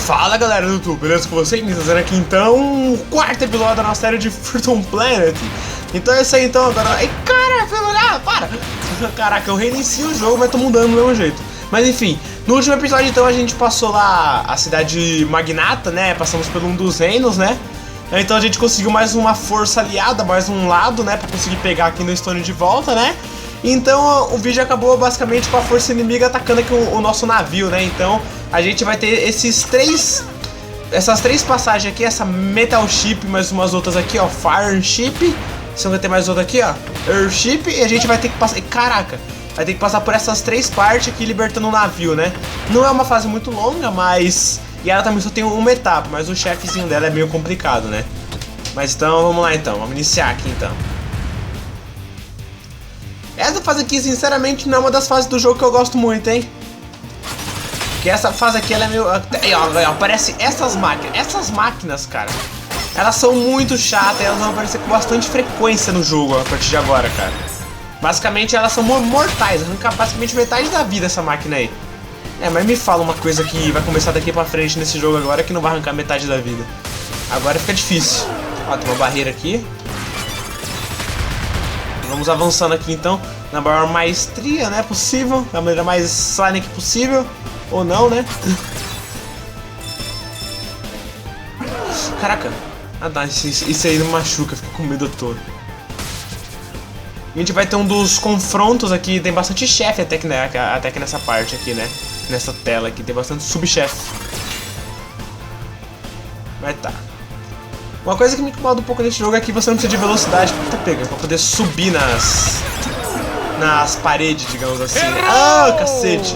Fala galera do YouTube, beleza com vocês? Fazendo aqui então o quarto episódio da nossa série de Principalmente. Então é isso aí então agora. Ai cara, para! Caraca, eu reinicio o jogo, mas tô mudando do mesmo jeito. Mas enfim, no último episódio então a gente passou lá a cidade magnata, né? Passamos por um dos reinos, né? Então a gente conseguiu mais uma força aliada, mais um lado, né? Pra conseguir pegar aqui no Stone de volta, né? Então o vídeo acabou basicamente com a força inimiga atacando aqui o nosso navio, né? Então a gente vai ter essas três passagens aqui, essa Metal Ship, mais umas outras aqui, ó, Fire Ship. Você vai ter mais outra aqui, ó, Airship, e a gente vai ter que passar, caraca, vai ter que passar por essas três partes aqui libertando o navio, né? Não é uma fase muito longa, mas... E ela também só tem uma etapa, mas o chefezinho dela é meio complicado, né? Mas então, vamos lá então, vamos iniciar aqui então. Essa fase aqui, sinceramente, não é uma das fases do jogo que eu gosto muito, hein? Porque essa fase aqui, ela é meio... Aí, ó, aparece essas máquinas. Essas máquinas, cara, elas são muito chatas e elas vão aparecer com bastante frequência no jogo a partir de agora, cara. Basicamente, elas são mortais. Arranca basicamente metade da vida essa máquina aí. É, mas me fala uma coisa que vai começar daqui pra frente nesse jogo agora que não vai arrancar metade da vida. Agora fica difícil. Ó, tem uma barreira aqui. Vamos avançando aqui então, na maior maestria, né, possível, da maneira mais Sonic possível, ou não, né? Caraca, tá, isso aí não machuca, fica com medo todo. A gente vai ter um dos confrontos aqui, tem bastante chefe até que nessa parte aqui, né, nessa tela aqui, tem bastante subchefe. Mas tá. Uma coisa que me incomoda um pouco nesse jogo é que você não precisa de velocidade pra poder subir nas paredes, digamos assim. Ah, cacete!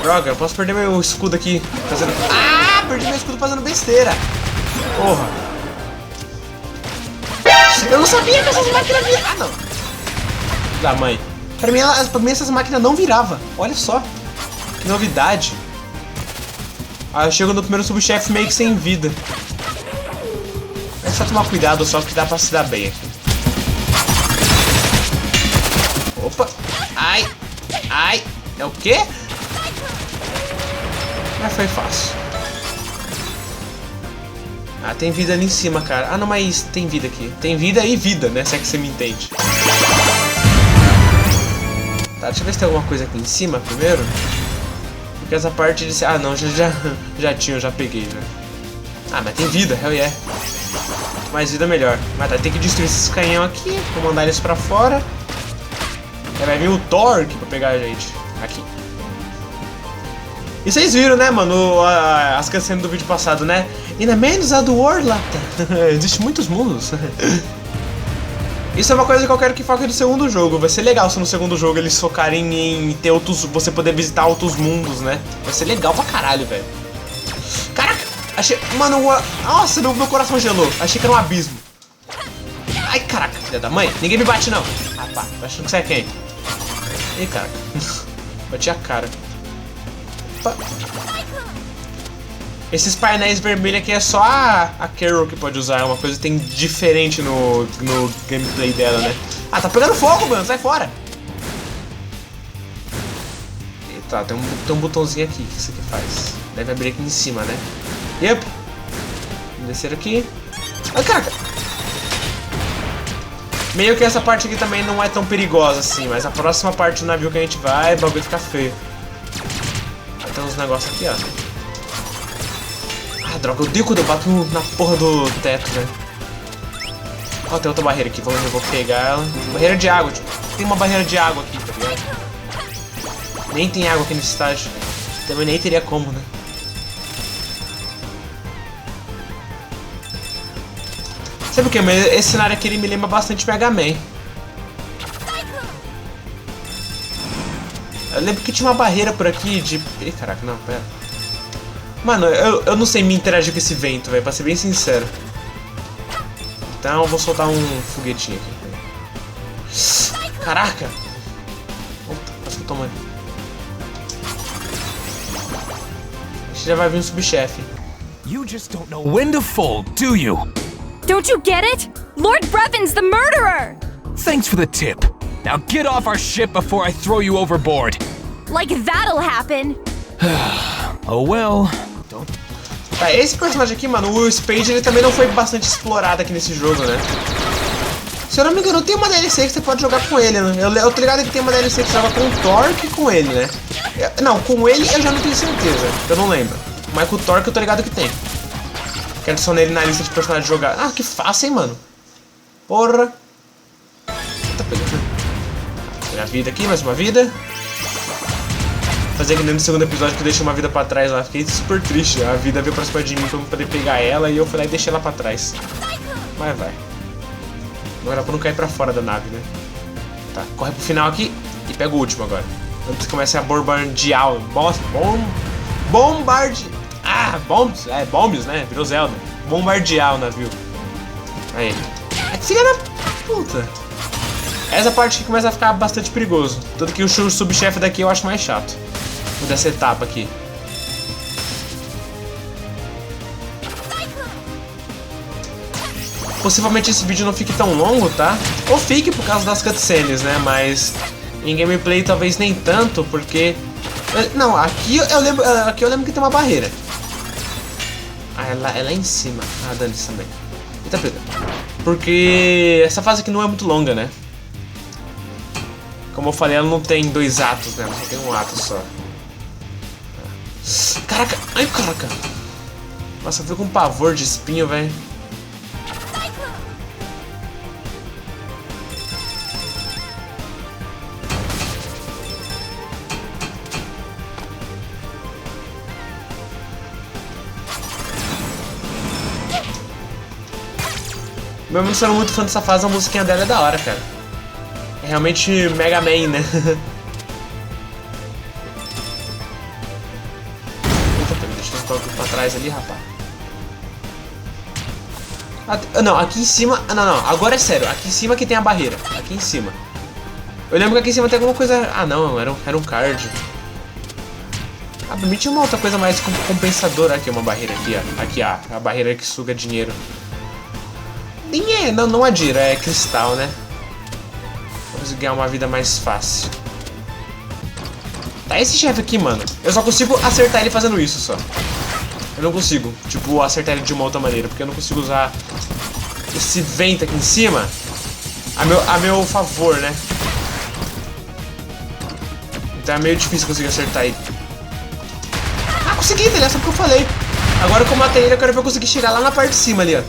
Droga, eu posso perder meu escudo aqui fazendo... Ah, perdi meu escudo fazendo besteira! Porra! Eu não sabia que essas máquinas viravam! Ah, não! Da mãe. Pra mim essas máquinas não viravam. Olha só! Que novidade! Ah, eu chego no primeiro subchefe meio que sem vida. É só tomar cuidado só que dá pra se dar bem aqui. Opa! Ai! Ai! É o quê? Mas foi fácil. Ah, tem vida ali em cima, cara. Ah, não, mas tem vida aqui. Tem vida e vida, né? Se é que você me entende. Tá, deixa eu ver se tem alguma coisa aqui em cima primeiro. Porque essa parte de... Ah, não, já tinha, eu já peguei, né? Ah, mas tem vida, hell yeah. Mais vida melhor. Mas tá, tem que destruir esses canhão aqui. Vou mandar eles pra fora. Aí vai vir o Torque pra pegar a gente. Aqui. E vocês viram, né, mano, as cutscenes do vídeo passado, né? In the man's of the world, Existem muitos mundos. Isso é uma coisa que eu quero que foque no segundo jogo. Vai ser legal se no segundo jogo eles focarem em ter outros... Você poder visitar outros mundos, né? Vai ser legal pra caralho, velho. Caraca! Achei... Mano, nossa, meu coração gelou. Achei que era um abismo. Ai, caraca, filha da mãe. Ninguém me bate, não. Ah, pá. Tô achando que você é quem? Ih, caraca. Bati a cara. Opa. Esses painéis vermelhos aqui é só a Carol que pode usar. É uma coisa que tem diferente no gameplay dela, né? Ah, tá pegando fogo, mano. Sai fora. Eita, tem um botãozinho aqui. O que isso aqui faz? Deve abrir aqui em cima, né? Yep. Vamos descer aqui. Ai, caraca. Meio que essa parte aqui também não é tão perigosa assim, mas a próxima parte do navio que a gente vai, o bagulho fica feio. Tem uns negócios aqui, ó. Ah, droga, eu odeio quando eu bato na porra do teto, né? Ó, tem outra barreira aqui, vamos ver, eu vou pegar ela. Barreira de água, tipo, tem uma barreira de água aqui, tá ligado? Nem tem água aqui nesse estágio. Também nem teria como, né? Sabe o que? Mas esse cenário aqui ele me lembra bastante Mega Man. Eu lembro que tinha uma barreira por aqui de... Ih, caraca, não, pera. Mano, eu não sei me interagir com esse vento, velho, pra ser bem sincero. Então eu vou soltar um foguetinho aqui. Caraca! Opa, quase que eu tomo. Acho que já vai vir um subchefe. You just don't know when to fold, do you? Don't you get it? Lord Brevin's the murderer! Thanks for the tip. Now get off our ship before I throw you overboard. Like that'll happen. Oh well. Tá, esse personagem aqui, mano, o Spade, ele também não foi bastante explorado aqui nesse jogo, né? Se eu não me engano, tem uma DLC que você pode jogar com ele, né? Eu tô ligado que tem uma DLC que você joga com o Torque e com ele, né? Não, com ele eu já não tenho certeza, eu não lembro. Mas com o Torque eu tô ligado que tem. Quero adicionar ele na lista de personagens jogar. Ah, que fácil, hein, mano. Porra. Tá pegando. Pegar a vida aqui, mais uma vida. Fazer que dentro do segundo episódio que eu deixei uma vida pra trás lá. Fiquei super triste. A vida veio pra cima de mim pra eu poder pegar ela e eu fui lá e deixei ela pra trás. Mas vai. Agora pra não cair pra fora da nave, né? Tá, corre pro final aqui e pega o último agora. Antes que comece a bombardear. Ah, bombs, bombs, né? Virou Zelda. Bombardear o navio. Aí. Filha da puta. Essa parte aqui começa a ficar bastante perigoso. Tanto que o subchefe daqui eu acho mais chato. O dessa etapa aqui. Possivelmente esse vídeo não fique tão longo, tá? Ou fique por causa das cutscenes, né? Mas em gameplay talvez nem tanto, porque... Não, aqui eu lembro que tem uma barreira. Ah, ela é lá em cima. Ah, dane-se também. Eita, pega. Porque essa fase aqui não é muito longa, né? Como eu falei, ela não tem 2 atos, né? Ela só tem um ato só. Caraca! Ai, caraca! Nossa, eu fico com pavor de espinho, velho. Mesmo não sendo muito fã dessa fase, a musiquinha dela é da hora, cara. É realmente Mega Man, né? Deixa eu colocar pra trás ali, rapaz. Não, aqui em cima... Não, agora é sério. Aqui em cima que tem a barreira. Aqui em cima. Eu lembro que aqui em cima tem alguma coisa... Ah, não, era um card. Ah, pra mim tinha uma outra coisa mais compensadora. Aqui, uma barreira aqui, ó. Aqui, ó. A barreira que suga dinheiro. Não é dinheiro, é cristal, né? Vamos ganhar uma vida mais fácil. Tá, esse chefe aqui, mano, eu só consigo acertar ele fazendo isso só. Eu não consigo, tipo, acertar ele de uma outra maneira, porque eu não consigo usar esse vento aqui em cima a meu favor, né? Então é meio difícil conseguir acertar ele. Ah, consegui, tá ligado? Só porque eu falei. Agora que eu matei ele, eu quero ver eu conseguir chegar lá na parte de cima ali, ó.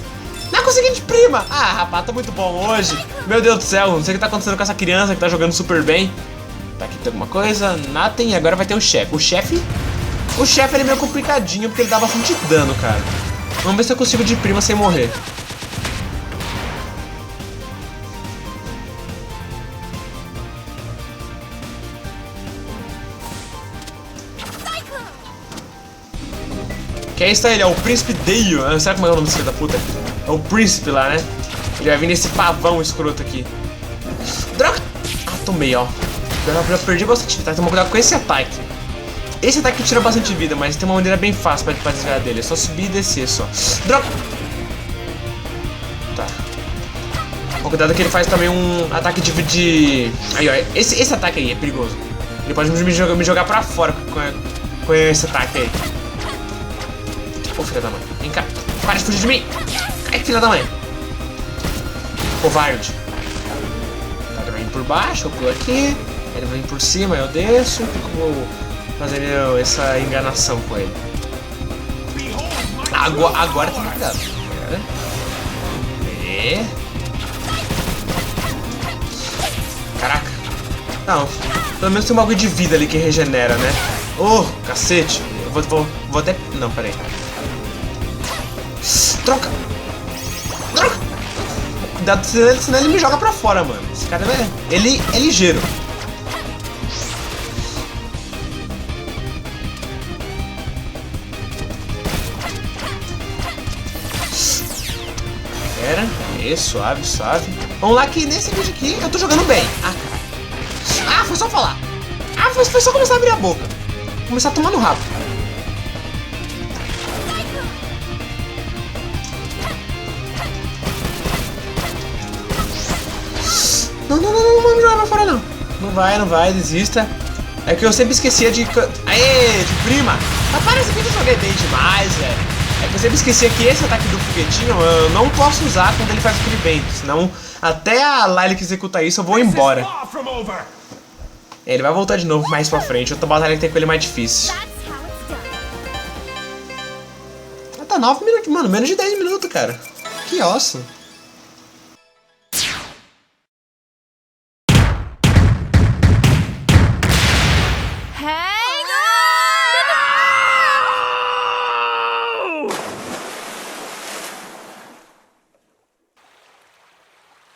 Não consegui de prima! Ah, rapaz, tá muito bom hoje. Meu Deus do céu, não sei o que tá acontecendo com essa criança que tá jogando super bem. Tá, aqui tem alguma coisa? Nada tem. E agora vai ter o chefe. O chefe ele é meio complicadinho porque ele dá bastante dano, cara. Vamos ver se eu consigo de prima sem morrer. Que é isso aí, ele é o príncipe Dale. Sabe como é o nome desse filho da puta? É o príncipe lá, né? Ele vai vir nesse pavão escroto aqui. Droga! Ah, tomei, ó. Eu já perdi bastante vida, tá? Toma cuidado com esse ataque. Esse ataque tira bastante vida, mas tem uma maneira bem fácil pra desviar dele. É só subir e descer, só. Droga! Tá. Com cuidado que ele faz também um ataque de... Aí, ó. Esse ataque aí é perigoso. Ele pode me jogar pra fora com esse ataque aí. Ô, filha da mãe. Vem cá. Para de fugir de mim. Cai, filha da mãe. Covarde. Ele vai vir por baixo, eu pulo aqui. Ele vem por cima, eu desço. Vou fazer essa enganação com ele. Agora tem que cuidar. Caraca. Não, pelo menos tem um bagulho de vida ali que regenera, né? Oh, cacete. Eu vou até... Não, peraí. Troca! Droga! Cuidado, senão ele me joga pra fora, mano. Esse cara ele é ligeiro. Pera, suave, suave. Vamos lá que nesse vídeo aqui eu tô jogando bem. Ah, cara. Ah, foi só falar. Ah, foi só começar a abrir a boca. Começar a tomar no rabo. Não vai me jogar pra fora, não. Não vai, desista. É que eu sempre esquecia de... Aê, de prima. Mas parece que eu joguei bem demais, velho. Eu sempre esquecia que esse ataque do foguetinho eu não posso usar quando ele faz aquele vento, senão até a Lyle que executa isso eu vou embora. Ele vai voltar de novo mais pra frente, outra batalha que tem com ele mais difícil. Tá 9 minutos, mano, menos de 10 minutos, cara. Que awesome.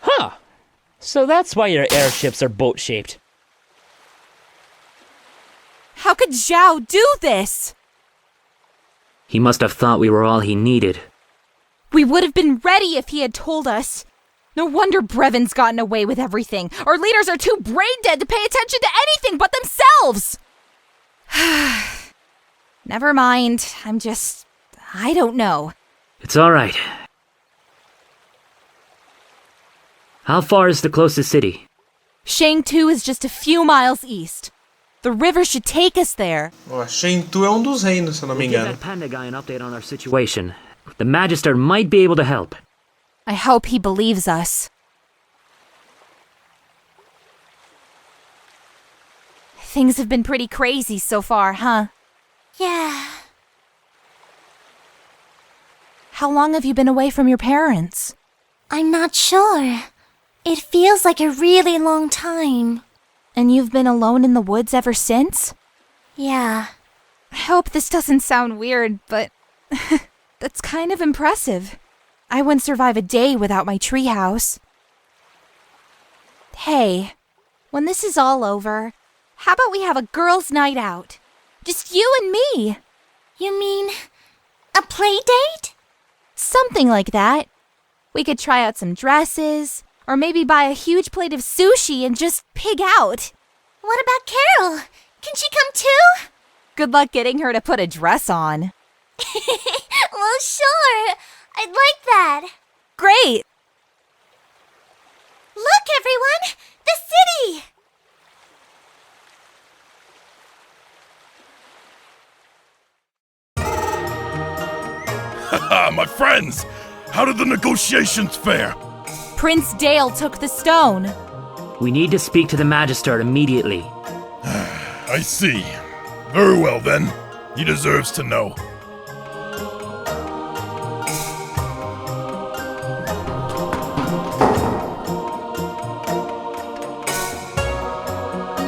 Huh. So that's why your airships are boat-shaped. How could Zhao do this? He must have thought we were all he needed. We would have been ready if he had told us. No wonder Brevin's gotten away with everything. Our leaders are too brain-dead to pay attention to anything but themselves! Never mind. I don't know. It's all right. How far is the closest city? Shangtu is just a few miles east. The river should take us there. Ó, Shangtu é dos reinos, se eu não me Give engano. that panda guy an update on our situation. The Magister might be able to help. I hope he believes us. Things have been pretty crazy so far, huh? Yeah. How long have you been away from your parents? I'm not sure. It feels like a really long time. And you've been alone in the woods ever since? Yeah. I hope this doesn't sound weird, but that's kind of impressive. I wouldn't survive a day without my treehouse. Hey, when this is all over, how about we have a girls' night out? Just you and me. You mean a play date? Something like that. We could try out some dresses, or maybe buy a huge plate of sushi and just pig out. What about Carol? Can she come too? Good luck getting her to put a dress on. Well, sure. I'd like that. Great! Look, everyone! The city! Haha, my friends! How did the negotiations fare? Prince Dale took the stone. We need to speak to the Magister immediately. I see. Very well then. He deserves to know.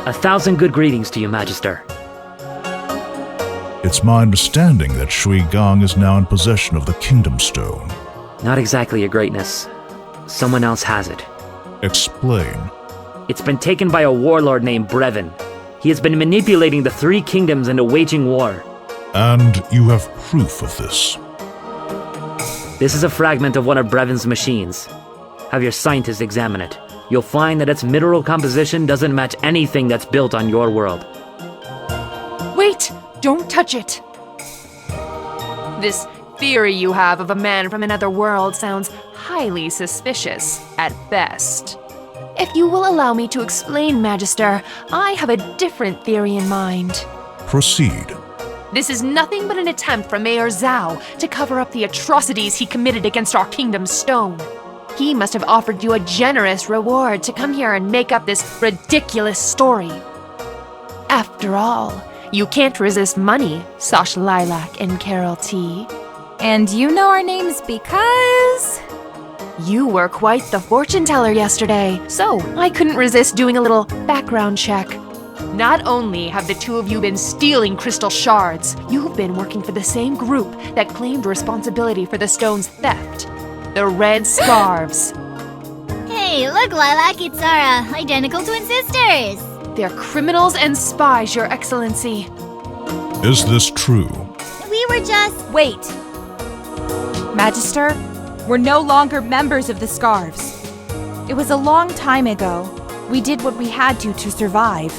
A thousand good greetings to you, Magister. It's my understanding that Shui Gong is now in possession of the Kingdom Stone. Not exactly a greatness. Someone else has it. Explain. It's been taken by a warlord named Brevin. He has been manipulating the three kingdoms into waging war. And you have proof of this. This is a fragment of one of Brevin's machines. Have your scientists examine it. You'll find that its mineral composition doesn't match anything that's built on your world. Wait! Don't touch it! This theory you have of a man from another world sounds highly suspicious, at best. If you will allow me to explain, Magister, I have a different theory in mind. Proceed. This is nothing but an attempt from Mayor Zhao to cover up the atrocities he committed against our kingdom's stone. He must have offered you a generous reward to come here and make up this ridiculous story. After all, you can't resist money, Sash Lilac and Carol T. And you know our names because... You were quite the fortune teller yesterday, so I couldn't resist doing a little background check. Not only have the two of you been stealing crystal shards, you've been working for the same group that claimed responsibility for the stone's theft. The Red Scarves. Hey, look, Lilac, it's our identical twin sisters. They're criminals and spies, Your Excellency. Is this true? We were just... Wait. Magister, we're no longer members of the Scarves. It was a long time ago. We did what we had to survive.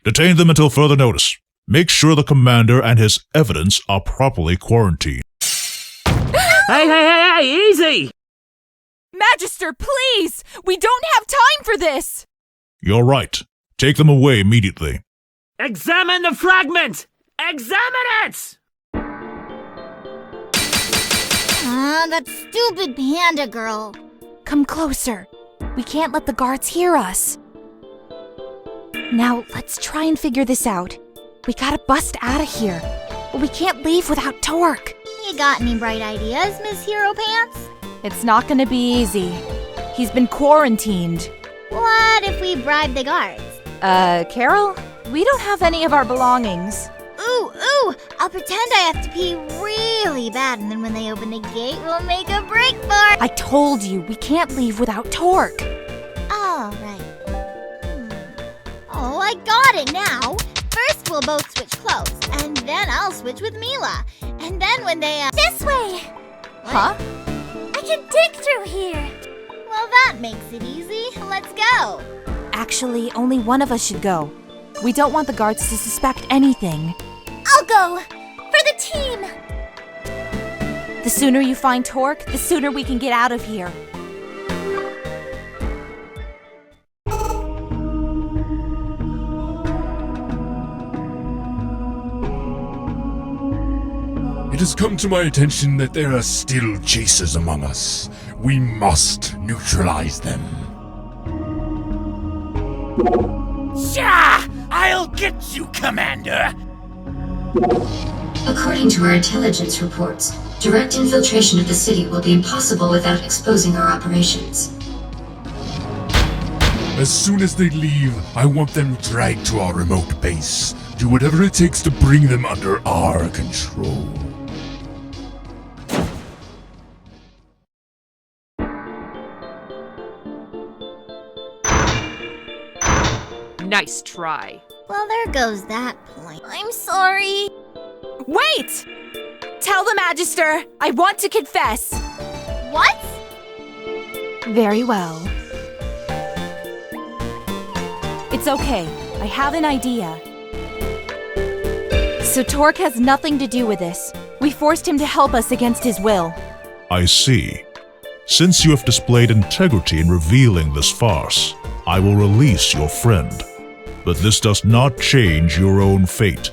Detain them until further notice. Make sure the commander and his evidence are properly quarantined. Hey, easy! Magister, please! We don't have time for this! You're right. Take them away immediately. Examine the fragment! Examine it! That stupid panda girl. Come closer. We can't let the guards hear us. Now, let's try and figure this out. We gotta bust out of here. But we can't leave without Torque. You got any bright ideas, Miss Hero Pants? It's not gonna be easy. He's been quarantined. What if we bribe the guards? Carol? We don't have any of our belongings. Ooh, I'll pretend I have to pee really bad, and then when they open the gate, we'll make a break for it. I told you, we can't leave without Torque. All right. Oh, I got it now. First, we'll both switch clothes, and then I'll switch with Mila. And then when they, This way! Huh? I can dig through here. Well, that makes it easy. Let's go. Actually, only one of us should go. We don't want the guards to suspect anything. I'll go! For the team! The sooner you find Torque, the sooner we can get out of here. It has come to my attention that there are still chasers among us. We must neutralize them. Shah! I'll get you, Commander! According to our intelligence reports, direct infiltration of the city will be impossible without exposing our operations. As soon as they leave, I want them dragged to our remote base. Do whatever it takes to bring them under our control. Nice try. Well, there goes that point. I'm sorry. Wait! Tell the Magister, I want to confess. What? Very well. It's okay. I have an idea. So Torque has nothing to do with this. We forced him to help us against his will. I see. Since you have displayed integrity in revealing this farce, I will release your friend. But this does not change your own fate.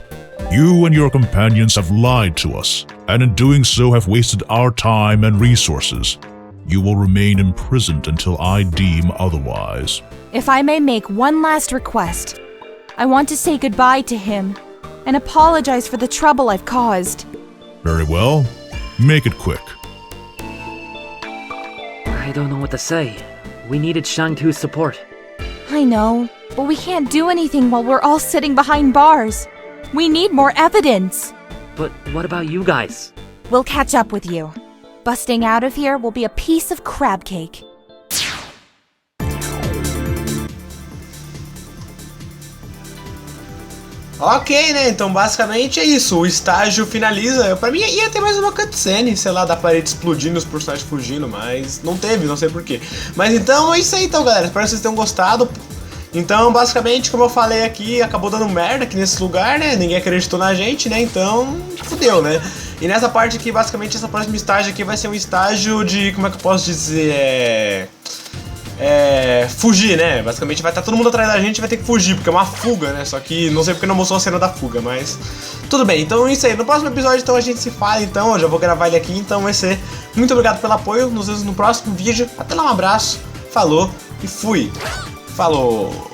You and your companions have lied to us, and in doing so have wasted our time and resources. You will remain imprisoned until I deem otherwise. If I may make one last request, I want to say goodbye to him and apologize for the trouble I've caused. Very well. Make it quick. I don't know what to say. We needed Shang-Tu's support. I know, but we can't do anything while we're all sitting behind bars. We need more evidence. But what about you guys? We'll catch up with you. Busting out of here will be a piece of crab cake. Ok, né? Então basicamente é isso. O estágio finaliza. Pra mim ia ter mais uma cutscene, sei lá, da parede explodindo, os personagens fugindo, mas não teve, não sei porquê. Mas então é isso aí, então, galera. Espero que vocês tenham gostado. Então, basicamente, como eu falei aqui, acabou dando merda aqui nesse lugar, né? Ninguém acreditou na gente, né? Então, fudeu, né? E nessa parte aqui, basicamente, essa próxima estágio aqui vai ser um estágio de, como é que eu posso dizer, fugir, né? Basicamente vai estar todo mundo atrás da gente e vai ter que fugir, porque é uma fuga, né? Só que não sei porque não mostrou a cena da fuga, mas tudo bem. Então é isso aí. No próximo episódio, então, a gente se fala, então. Eu já vou gravar ele aqui, então vai ser. Muito obrigado pelo apoio. Nos vemos no próximo vídeo. Até lá, um abraço. Falou e fui. Falou!